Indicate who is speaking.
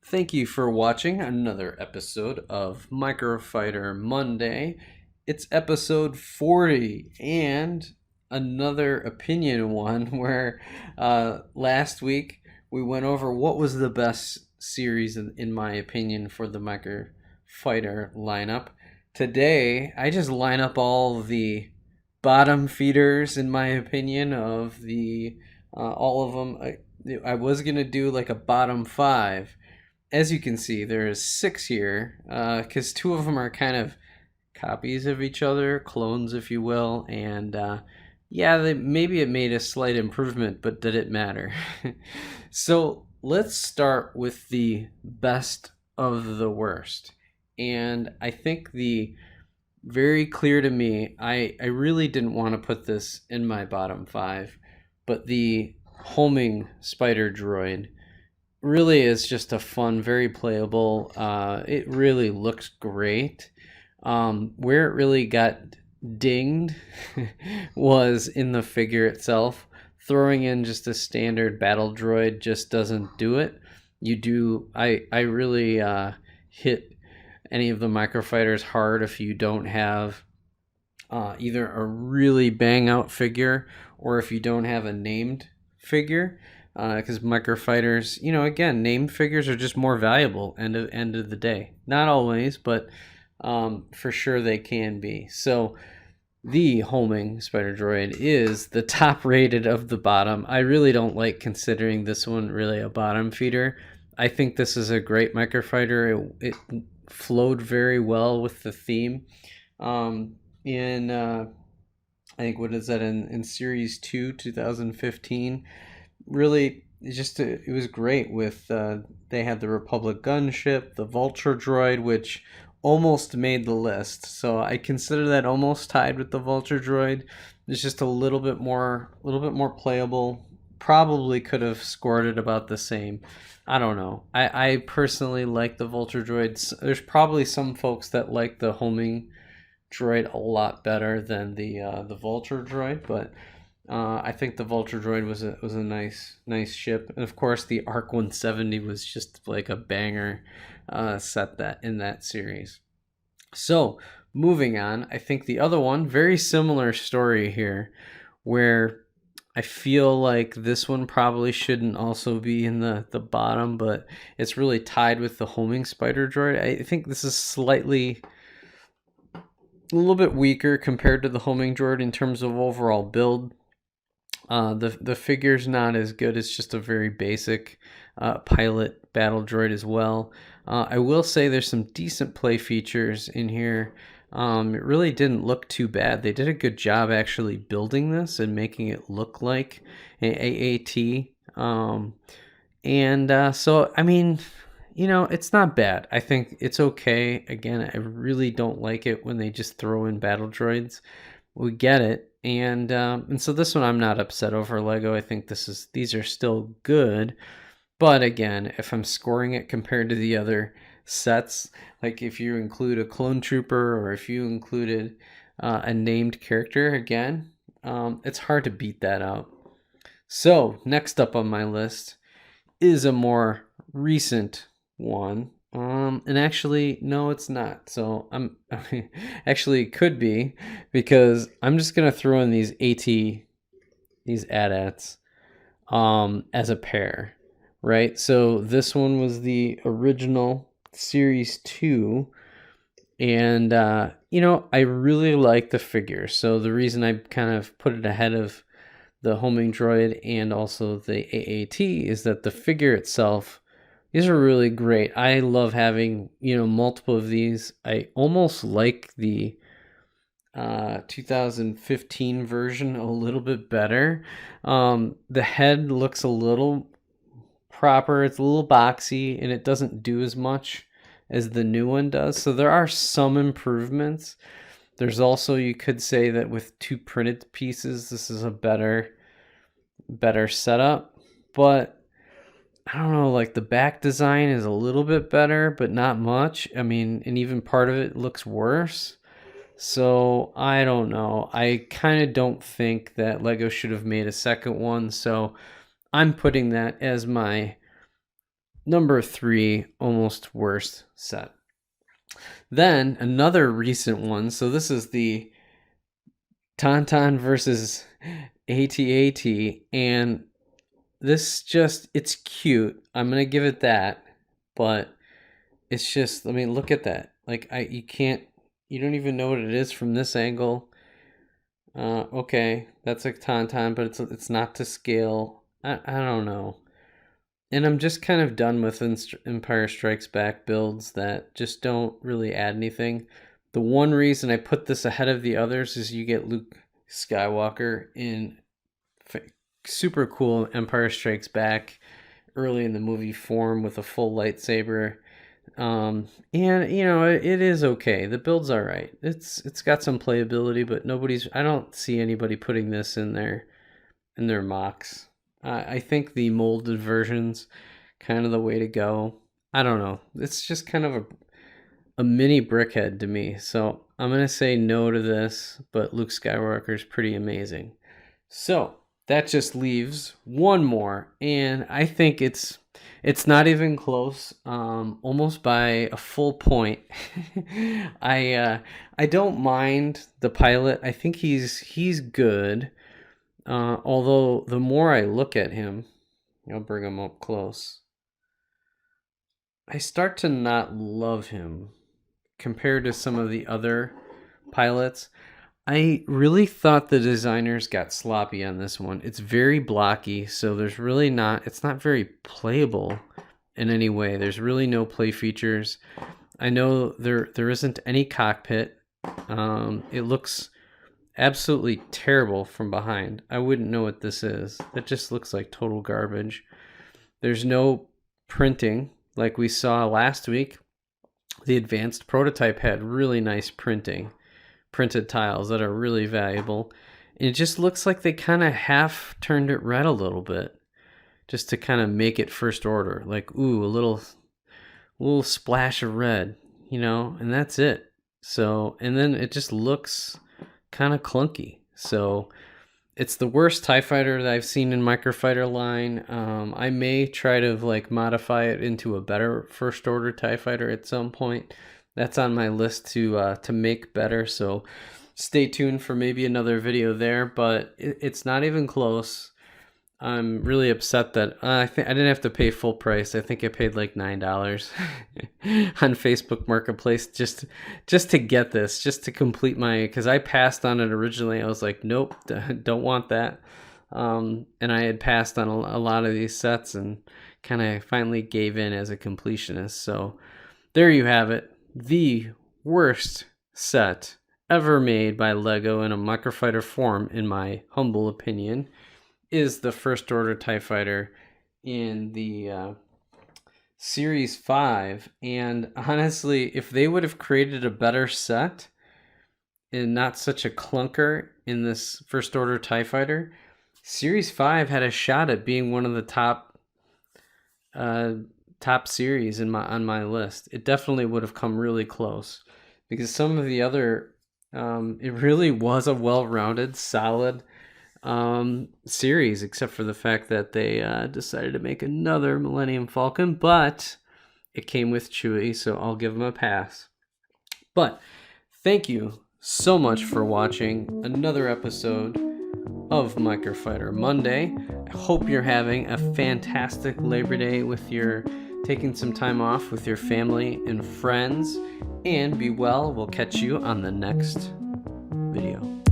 Speaker 1: Thank you for watching another episode of Microfighter Monday. It's episode 40 and another opinion one where last week we went over what was the best series in my opinion for the Microfighter lineup. Today I just line up all the bottom feeders in my opinion of the all of them. I was gonna do like a bottom five. As you can see, there's six here, because two of them are kind of copies of each other, clones, if you will, and yeah, maybe it made a slight improvement, but did it matter? So let's start with the best of the worst, and I think the very clear to me, I really didn't want to put this in my bottom five, but the homing spider droid really is just a fun, very playable. It really looks great. Where it really got dinged was in the figure itself. Throwing in just a standard battle droid just doesn't do it. You do. I really hit any of the microfighters hard if you don't have either a really bang out figure or if you don't have a named figure, because microfighters, again, named figures are just more valuable end of the day. Not always, but for sure they can be. So the homing spider droid is the top rated of the bottom. I really don't like considering this one really a bottom feeder. I think this is a great microfighter. It flowed very well with the theme. In I think what is that in Series 2, 2015. Really, it was great with they had the Republic gunship, the Vulture droid, which almost made the list. So I consider that almost tied with the Vulture droid. It's just a little bit more playable. Probably could have scored it about the same. I don't know. I personally like the Vulture droids. There's probably some folks that like the homing droid a lot better than the Vulture droid, but I think the Vulture droid was a nice ship, and of course the Arc 170 was just like a banger set that in that series. So moving on, I think the other one, very similar story here, where I feel like this one probably shouldn't also be in the bottom, but it's really tied with the homing spider droid. I think this is slightly a little bit weaker compared to the homing droid in terms of overall build. The figure's not as good. It's just a very basic pilot battle droid as well. I will say there's some decent play features in here. It really didn't look too bad. They did a good job actually building this and making it look like an AAT. So, I mean, it's not bad. I think it's okay. Again, I really don't like it when they just throw in battle droids. We get it. And so this one I'm not upset over Lego. I think these are still good. But again, if I'm scoring it compared to the other sets, like if you include a clone trooper or if you included a named character, again, it's hard to beat that out. So next up on my list is a more recent one. And actually, no, it's not. So actually it could be, because I'm just gonna throw in these AT-ATs as a pair, right? So this one was the original Series 2, and I really like the figure. So the reason I kind of put it ahead of the homing droid and also the AAT is that the figure itself, these are really great. I love having, multiple of these. I almost like the 2015 version a little bit better. The head looks a little proper. It's a little boxy, and it doesn't do as much as the new one does. So there are some improvements. There's also, you could say that with two printed pieces, this is a better setup. But I don't know, like the back design is a little bit better, but not much. I mean, and even part of it looks worse. So I don't know. I kind of don't think that Lego should have made a second one. So I'm putting that as my number 3 almost worst set. Then another recent one. So this is the Tauntaun versus AT-AT, and this just, it's cute. I'm gonna give it that, but it's just, I mean, look at that. Like, you don't even know what it is from this angle. Okay, that's a Tauntaun, but it's not to scale. I don't know. And I'm just kind of done with Empire Strikes Back builds that just don't really add anything. The one reason I put this ahead of the others is you get Luke Skywalker in super cool Empire Strikes Back early in the movie form with a full lightsaber. And you know, it is okay. The build's all right. It's got some playability, but I don't see anybody putting this in their mocks. I think the molded version's kind of the way to go. I don't know. It's just kind of a mini brickhead to me. So I'm going to say no to this, but Luke Skywalker's pretty amazing. So that just leaves one more, and I think it's not even close, almost by a full point. I don't mind the pilot. I think he's good. Although the more I look at him, I'll bring him up close, I start to not love him compared to some of the other pilots. I really thought the designers got sloppy on this one. It's very blocky, so it's not very playable in any way. There's really no play features. I know there isn't any cockpit. It looks absolutely terrible from behind. I wouldn't know what this is. It just looks like total garbage. There's no printing like we saw last week. The advanced prototype had really nice printed tiles that are really valuable. And it just looks like they kind of half turned it red a little bit just to kind of make it first order. Like, ooh, a little splash of red, you know, and that's it. So, and then it just looks kind of clunky. So it's the worst TIE fighter that I've seen in Microfighter line. I may try to like modify it into a better first order TIE fighter at some point. That's on my list to make better. So stay tuned for maybe another video there, but it's not even close. I'm really upset that I didn't have to pay full price. I think I paid like $9 on Facebook Marketplace just to get this, just to complete because I passed on it originally. I was like, nope, don't want that. And I had passed on a lot of these sets and kind of finally gave in as a completionist. So there you have it. The worst set ever made by Lego in a Microfighter form, in my humble opinion, is the First Order TIE Fighter in the Series 5. And honestly, if they would have created a better set and not such a clunker in this First Order TIE Fighter, Series 5 had a shot at being one of the top series on my list. It definitely would have come really close, because some of the other it really was a well-rounded, solid series, except for the fact that they decided to make another Millennium Falcon, but it came with Chewie, so I'll give them a pass. But thank you so much for watching another episode of Microfighter Monday. I hope you're having a fantastic Labor Day taking some time off with your family and friends, and be well. We'll catch you on the next video.